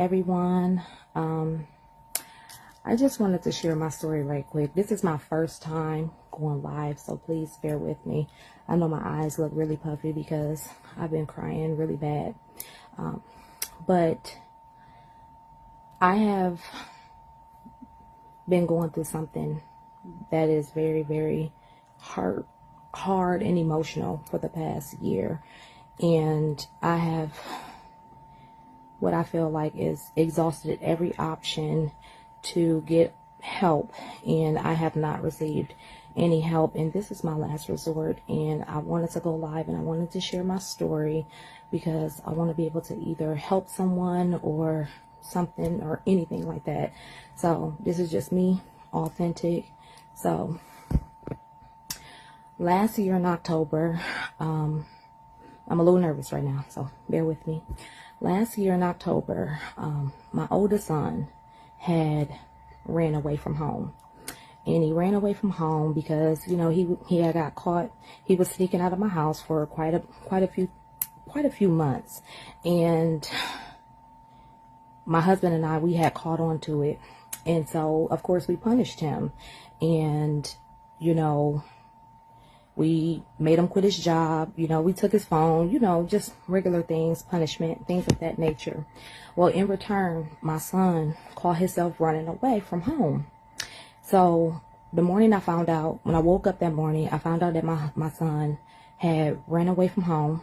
everyone. I just wanted to share my story right quick. This is my first time going live, so please bear with me. I know my eyes look really puffy because I've been crying really bad. But I have been going through something that is very, very hard and emotional for the past year. And I have what I feel like is exhausted every option to get help, and I have not received any help, and this is my last resort. And I wanted to go live and I wanted to share my story because I want to be able to either help someone or something or anything like that. So this is just me, authentic. So last year in October, I'm a little nervous right now, so bear with me. Last year in October, my oldest son had ran away from home. And he ran away from home because, you know, he had got caught. He was sneaking out of my house for quite a few months. And my husband and I, we had caught on to it. And so, of course, we punished him. And, you know, we made him quit his job. You know, we took his phone, you know, just regular things, punishment, things of that nature. Well, in return, my son caught himself running away from home. So the morning I found out, when I woke up that morning, I found out that my son had ran away from home.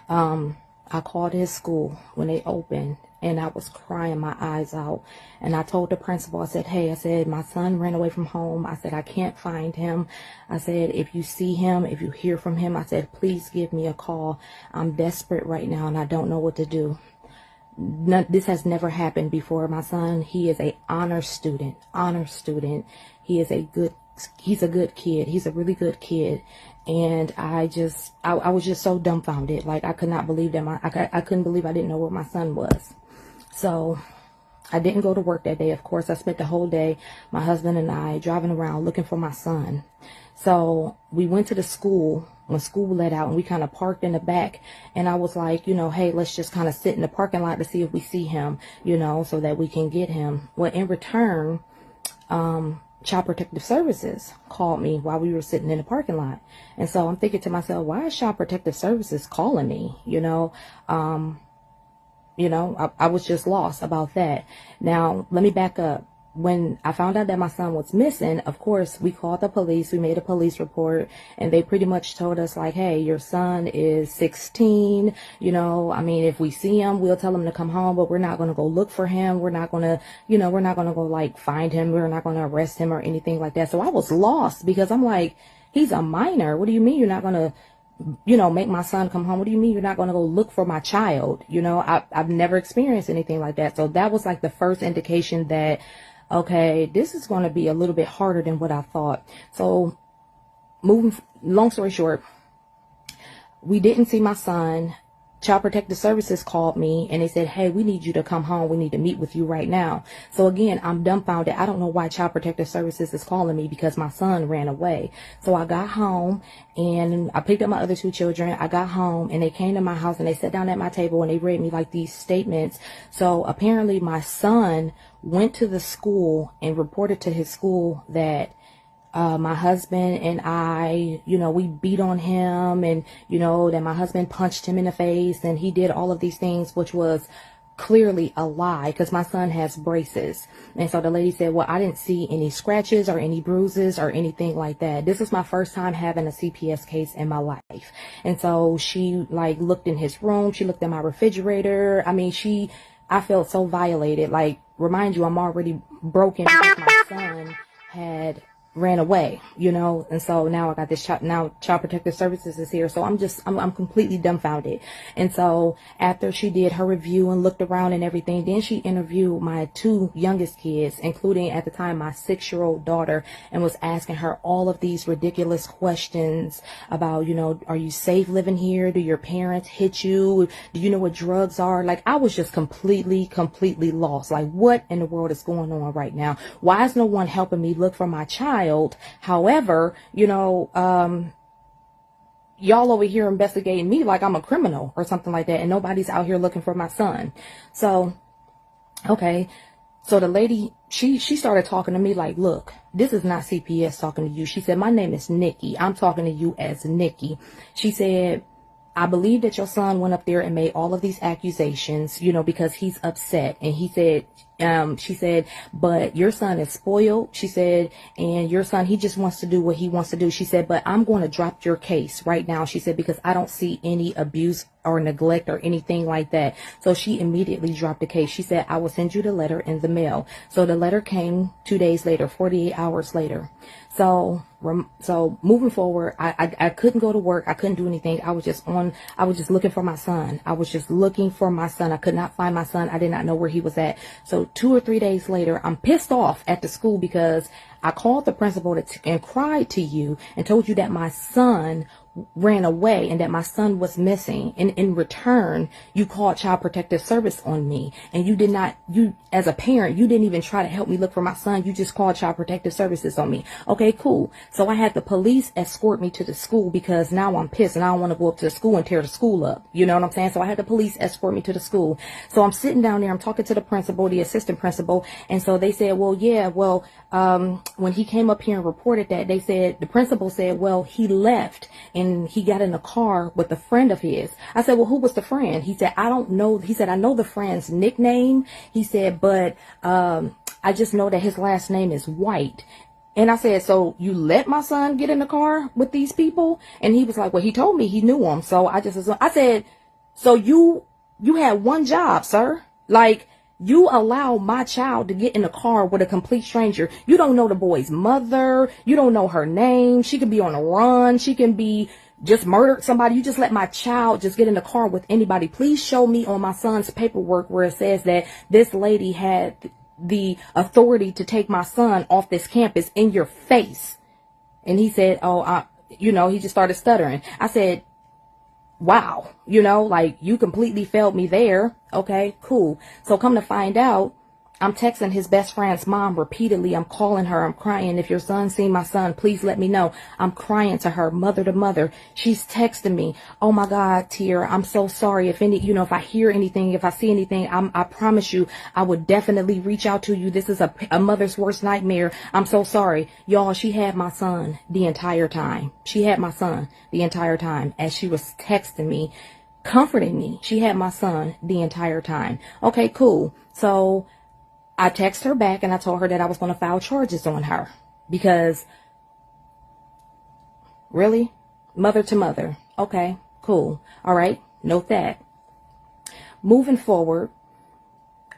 I called his school when they opened, and I was crying my eyes out. And I told the principal, I said, hey, I said, my son ran away from home. I said, I can't find him. I said, if you see him, if you hear from him, I said, please give me a call. I'm desperate right now and I don't know what to do. This has never happened before. My son, he is a honor student. He's a good kid. He's a really good kid. And I was just so dumbfounded. Like, I could not believe that I couldn't believe I didn't know where my son was. So I didn't go to work that day. Of course, I spent the whole day, my husband and I, driving around looking for my son. So we went to the school when school let out, and we kind of parked in the back. And I was like, you know, hey, let's just kind of sit in the parking lot to see if we see him, you know, so that we can get him. Well, in return, Child Protective Services called me while we were sitting in the parking lot. And so I'm thinking to myself, why is Child Protective Services calling me? You know, I was just lost about that. Now, let me back up. When I found out that my son was missing, of course, we called the police. We made a police report, and they pretty much told us, like, hey, your son is 16. You know, I mean, if we see him, we'll tell him to come home, but we're not going to go look for him. We're not going to, you know, we're not going to go like find him. We're not going to arrest him or anything like that. So I was lost because I'm like, he's a minor. What do you mean you're not going to, you know, make my son come home? What do you mean you're not going to go look for my child? You know, I've never experienced anything like that. So that was like the first indication that, okay, this is going to be a little bit harder than what I thought. So long story short, we didn't see my son. Child Protective Services called me and they said, hey, we need you to come home. We need to meet with you right now. So again, I'm dumbfounded. I don't know why Child Protective Services is calling me because my son ran away. So I got home and I picked up my other two children. I got home and they came to my house and they sat down at my table and they read me like these statements. So apparently my son went to the school and reported to his school that my husband and I, you know, we beat on him, and, you know, that my husband punched him in the face and he did all of these things, which was clearly a lie because my son has braces. And so the lady said, well, I didn't see any scratches or any bruises or anything like that. This is my first time having a CPS case in my life. And so she like looked in his room. She looked at my refrigerator. I mean, I felt so violated. Like, remind you, I'm already broken because my son had ran away, you know. And so now I got this Child Protective Services is here. So I'm completely dumbfounded. And so after she did her review and looked around and everything, then she interviewed my two youngest kids, including at the time my 6-year-old daughter, and was asking her all of these ridiculous questions about, you know, are you safe living here? Do your parents hit you? Do you know what drugs are? Like, I was just completely lost. Like, what in the world is going on right now? Why is no one helping me look for my child? However, y'all over here investigating me like I'm a criminal or something like that, and nobody's out here looking for my son. So, okay. So the lady, she started talking to me like, look, this is not CPS talking to you. She said, my name is Nikki. I'm talking to you as Nikki. She said, I believe that your son went up there and made all of these accusations, you know, because he's upset. And he said, she said, but your son is spoiled. She said, and your son, he just wants to do what he wants to do. She said, but I'm going to drop your case right now. She said, because I don't see any abuse or neglect or anything like that. So she immediately dropped the case. She said, I will send you the letter in the mail. So the letter came 2 days later, 48 hours later. So moving forward, I couldn't go to work. I couldn't do anything. I was just looking for my son. I was just looking for my son. I could not find my son. I did not know where he was at. So 2 or 3 days later, I'm pissed off at the school because I called the principal and cried to you and told you that my son ran away and that my son was missing. And in return, you called Child Protective Service on me. And you did not, you as a parent, you didn't even try to help me look for my son. You just called Child Protective Services on me. Okay, cool. So I had the police escort me to the school because now I'm pissed and I don't want to go up to the school and tear the school up. You know what I'm saying? So I had the police escort me to the school. So I'm sitting down there, I'm talking to the principal, the assistant principal. And so they said, well, yeah, well, when he came up here and reported that, they said, the principal said, well, he left and he got in a car with a friend of his. I said, well, who was the friend? He said, I don't know. He said, I know the friend's nickname. He said, but I just know that his last name is White. And I said, so you let my son get in the car with these people? And he was like, well, he told me he knew him. So I said, so you had one job, sir. Like, you allow my child to get in the car with a complete stranger. You don't know the boy's mother. You don't know her name. She could be on a run. She can be just murdered somebody. You just let my child just get in the car with anybody. Please show me on my son's paperwork where it says that this lady had the authority to take my son off this campus in your face. And he said, oh, he just started stuttering. I said, wow, like you completely failed me there. Okay, cool. So come to find out, I'm texting his best friend's mom repeatedly. I'm calling her. I'm crying. If your son seen my son, please let me know. I'm crying to her, mother to mother. She's texting me. Oh my God, Tiara, I'm so sorry. If if I hear anything, if I see anything, I promise you, I would definitely reach out to you. This is a mother's worst nightmare. I'm so sorry. Y'all, she had my son the entire time. She had my son the entire time as she was texting me, comforting me. She had my son the entire time. Okay, cool. So I texted her back and I told her that I was going to file charges on her because really, mother to mother. Okay, cool. All right. Note that. Moving forward,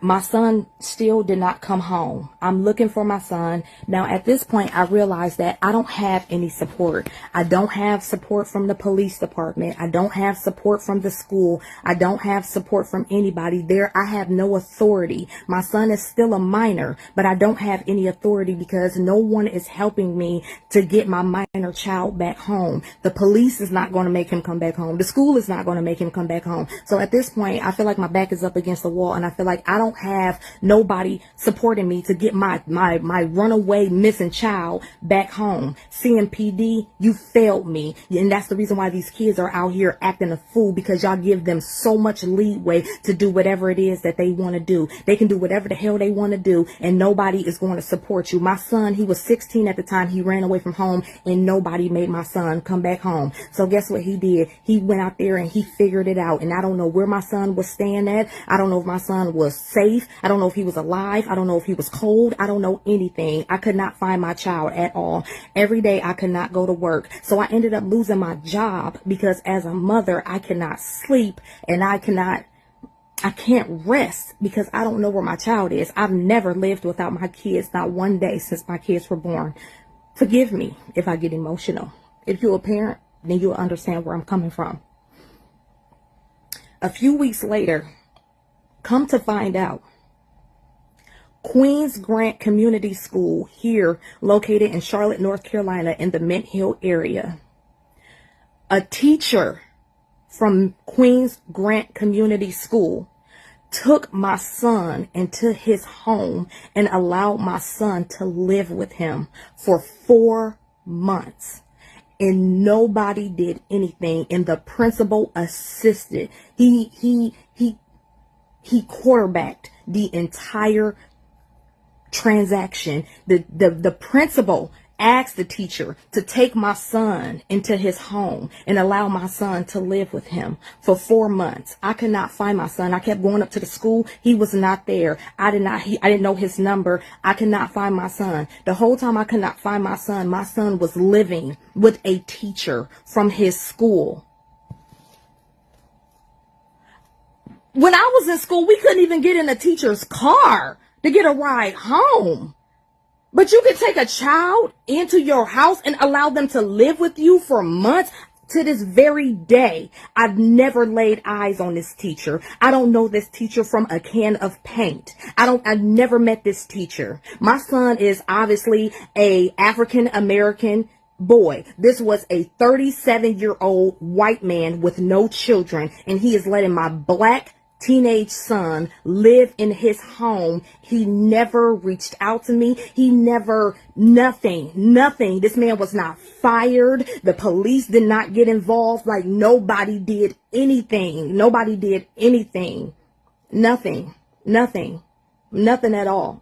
my son still did not come home. I'm looking for my son. Now, at this point, I realized that I don't have any support. I don't have support from the police department. I don't have support from the school. I don't have support from anybody there. I have no authority. My son is still a minor, but I don't have any authority because no one is helping me to get my minor child back home. The police is not going to make him come back home. The school is not going to make him come back home. So at this point, I feel like my back is up against the wall and I feel like I don't have nobody supporting me to get my runaway missing child back home. CMPD, you failed me. And that's the reason why these kids are out here acting a fool, because y'all give them so much leeway to do whatever it is that they want to do. They can do whatever the hell they want to do and nobody is going to support you. My son, he was 16 at the time he ran away from home and nobody made my son come back home. So guess what he did? He went out there and he figured it out. And I don't know where my son was staying at. I don't know if my son was safe. I don't know if he was alive. I don't know if he was cold. I don't know anything. I could not find my child at all. Every day I could not go to work. So I ended up losing my job because as a mother, I cannot sleep and I can't rest because I don't know where my child is. I've never lived without my kids, not one day since my kids were born. Forgive me if I get emotional. If you're a parent, then you'll understand where I'm coming from. A few weeks later, come to find out, Queens Grant Community School here, located in Charlotte, North Carolina, in the Mint Hill area. A teacher from Queens Grant Community School took my son into his home and allowed my son to live with him for 4 months. and nobody did anything. And the principal assisted. He quarterbacked the entire transaction. The principal asked the teacher to take my son into his home and allow my son to live with him for 4 months. I could not find my son. I kept going up to the school. He was not there. I didn't know his number. I could not find my son. The whole time I could not find my son was living with a teacher from his school. When I was in school, we couldn't even get in a teacher's car to get a ride home. But you could take a child into your house and allow them to live with you for months. To this very day, I've never laid eyes on this teacher. I don't know this teacher from a can of paint. I've never met this teacher. My son is obviously a African American boy. This was a 37-year-old white man with no children, and he is letting my black teenage son live in his home. He never reached out to me. He never, nothing. This man was not fired. The police did not get involved. Like, nobody did anything. Nothing at all.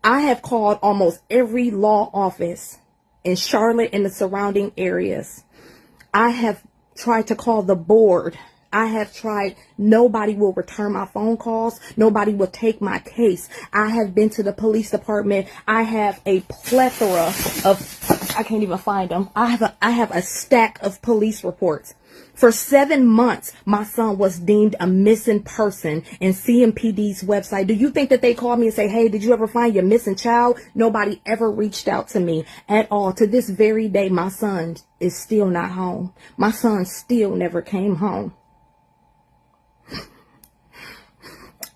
I have called almost every law office in Charlotte and the surrounding areas. I have tried to call the board. I have tried. Nobody will return my phone calls. Nobody will take my case. I have been to the police department. I have a plethora of, I can't even find them. I have a stack of police reports. For 7 months, my son was deemed a missing person in CMPD's website. Do you think that they call me and say, hey, did you ever find your missing child? Nobody ever reached out to me at all. To this very day, my son is still not home. My son still never came home.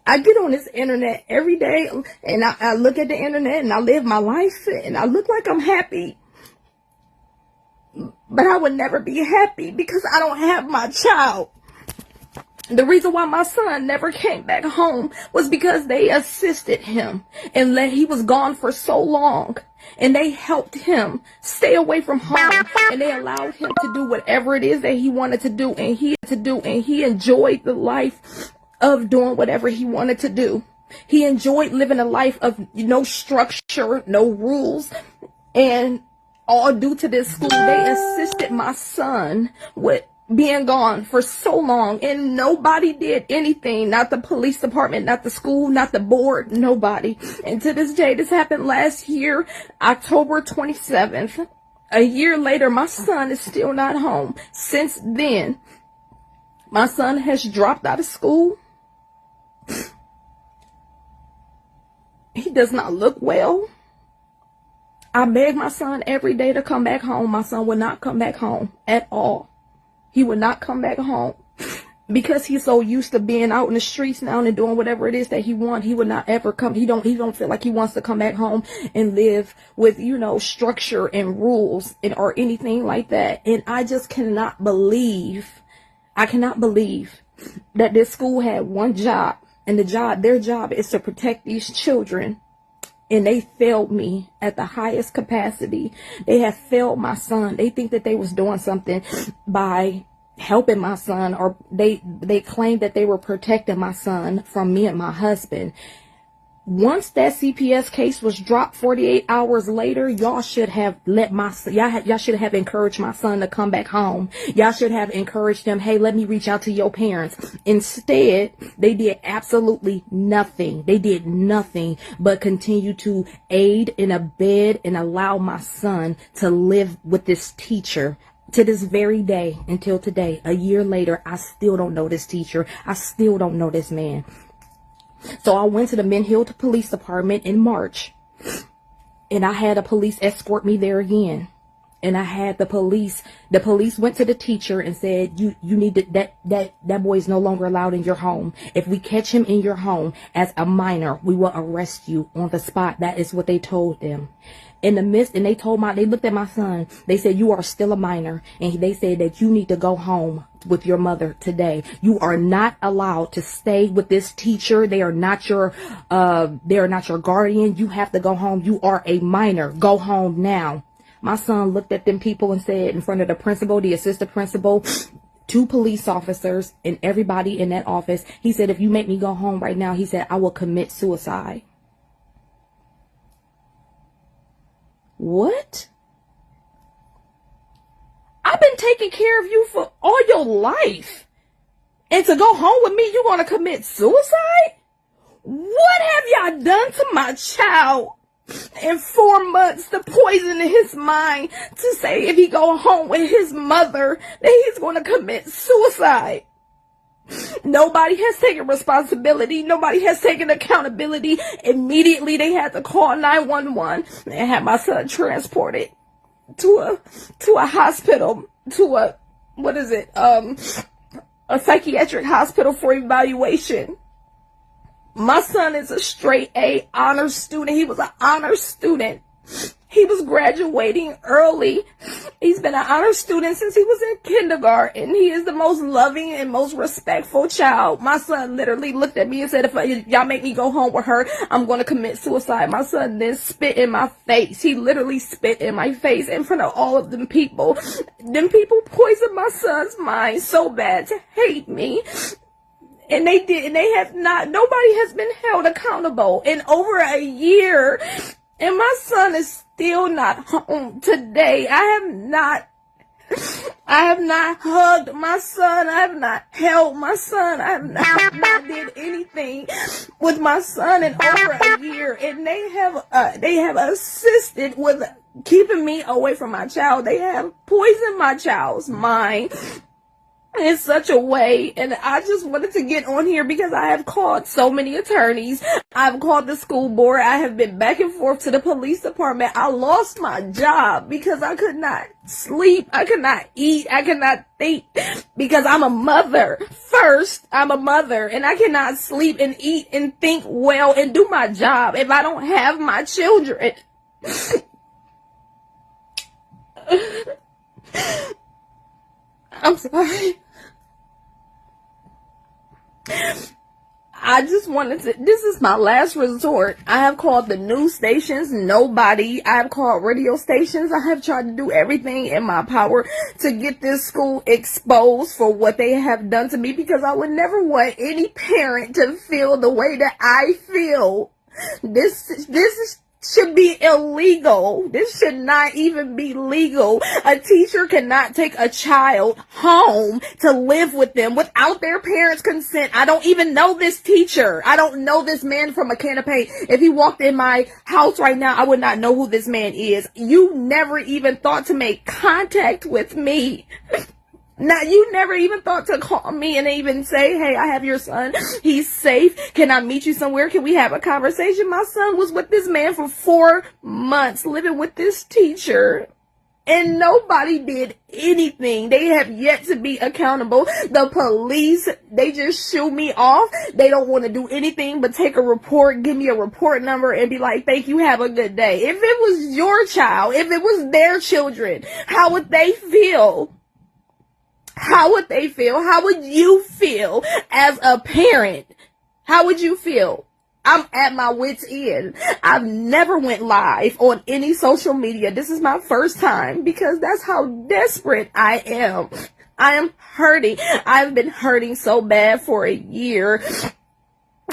I get on this internet every day and I look at the internet and I live my life and I look like I'm happy. But I would never be happy because I don't have my child. The reason why my son never came back home was because they assisted him and he was gone for so long. And they helped him stay away from home. And they allowed him to do whatever it is that he wanted to do. And he enjoyed the life of doing whatever he wanted to do. He enjoyed living a life of no structure, no rules. And all due to this school, they assisted my son with being gone for so long, and nobody did anything. Not the police department, not the school, not the board, nobody. And to this day, this happened last year, October 27th. A year later, my son is still not home. Since then, my son has dropped out of school. He does not look well. I beg my son every day to come back home. My son would not come back home at all. He would not come back home because he's so used to being out in the streets now and doing whatever it is that he wants. He would not ever come. He don't feel like he wants to come back home and live with, structure and rules or anything like that. And I just cannot believe that this school had one job, and their job is to protect these children. And they failed me at the highest capacity. They have failed my son. They think that they was doing something by helping my son, or they claimed that they were protecting my son from me and my husband. Once that CPS case was dropped 48 hours later, y'all should have y'all should have encouraged my son to come back home. Y'all should have encouraged him, hey, let me reach out to your parents. Instead, they did absolutely nothing. They did nothing but continue to aid and abet and allow my son to live with this teacher. To this very day, until today, a year later, I still don't know this teacher. I still don't know this man. So I went to the Menhill Police Department in March, and I had a police escort me there again. And I had the police went to the teacher and said, you need to, that boy is no longer allowed in your home. If we catch him in your home as a minor, we will arrest you on the spot. That is what they told them. And they looked at my son. They said, you are still a minor. And they said that you need to go home with your mother today. You are not allowed to stay with this teacher. They are not your guardian. You have to go home. You are a minor. Go home now. My son looked at them people and said in front of the principal, the assistant principal, 2 police officers, and everybody in that office, he said, if you make me go home right now, he said, I will commit suicide. What? I've been taking care of you for all your life. And to go home with me, you want to commit suicide? What have y'all done to my child in 4 months to poison his mind to say if he go home with his mother that he's going to commit suicide? Nobody has taken responsibility. Nobody has taken accountability. Immediately they had to call 911 and have my son transported to a hospital, to a psychiatric hospital for evaluation. My son is a straight A honor student. He was an honor student. He was graduating early. He's been an honor student since he was in kindergarten. He is the most loving and most respectful child. My son literally looked at me and said, if y'all make me go home with her, I'm going to commit suicide. My son then spit in my face. He literally spit in my face in front of all of them people. Them people poisoned my son's mind so bad to hate me. And they did, and nobody has been held accountable in over a year. And my son is still not home today. I have not hugged my son. I have not held my son. I have not did anything with my son in over a year. And they have assisted with keeping me away from my child. They have poisoned my child's mind in such a way. And I just wanted to get on here because I have called so many attorneys. I've called the school board. I have been back and forth to the police department. I lost my job because I could not sleep. I could not eat. I could not think because I'm a mother. First, I'm a mother and I cannot sleep and eat and think well and do my job if I don't have my children. I'm sorry. I just wanted to, this is my last resort. I have called the news stations, nobody. I have called radio stations. I have tried to do everything in my power to get this school exposed for what they have done to me, because I would never want any parent to feel the way that I feel. This should be illegal. This should not even be legal. A teacher cannot take a child home to live with them without their parents' consent. I don't even know this teacher. I don't know this man from a can of paint. If he walked in my house right now, I would not know who this man is. You never even thought to make contact with me. Now, you never even thought to call me and even say, hey, I have your son. He's safe. Can I meet you somewhere? Can we have a conversation? My son was with this man for 4 months, living with this teacher. And nobody did anything. They have yet to be accountable. The police, they just shoo me off. They don't want to do anything but take a report, give me a report number, and be like, thank you, have a good day. If it was your child, if it was their children, how would they feel? How would they feel? How would you feel as a parent? How would you feel? I'm at my wit's end. I've never went live on any social media. This is my first time because that's how desperate I am. I am hurting. I've been hurting so bad for a year.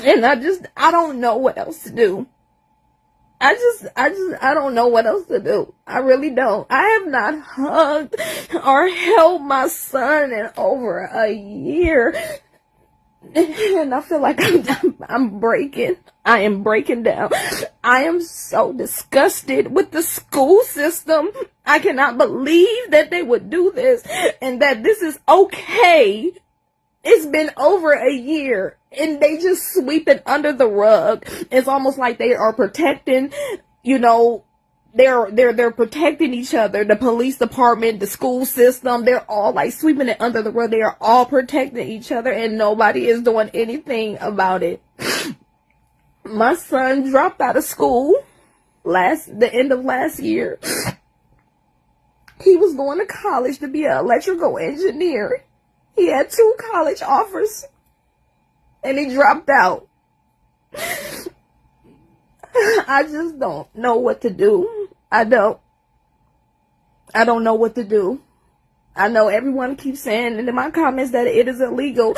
And I don't know what else to do. I don't know what else to do. I really don't. I have not hugged or held my son in over a year. And I feel like I'm breaking. I am breaking down. I am so disgusted with the school system. I cannot believe that they would do this and that this is okay. It's been over a year and they just sweep it under the rug. It's almost like they are protecting, they're protecting each other. The police department, the school system, they're all like sweeping it under the rug. They are all protecting each other and nobody is doing anything about it. My son dropped out of school the end of last year. He was going to college to be an electrical engineer. He had 2 college offers and he dropped out. I just don't know what to do. I don't. I don't know what to do. I know everyone keeps saying in my comments that it is illegal.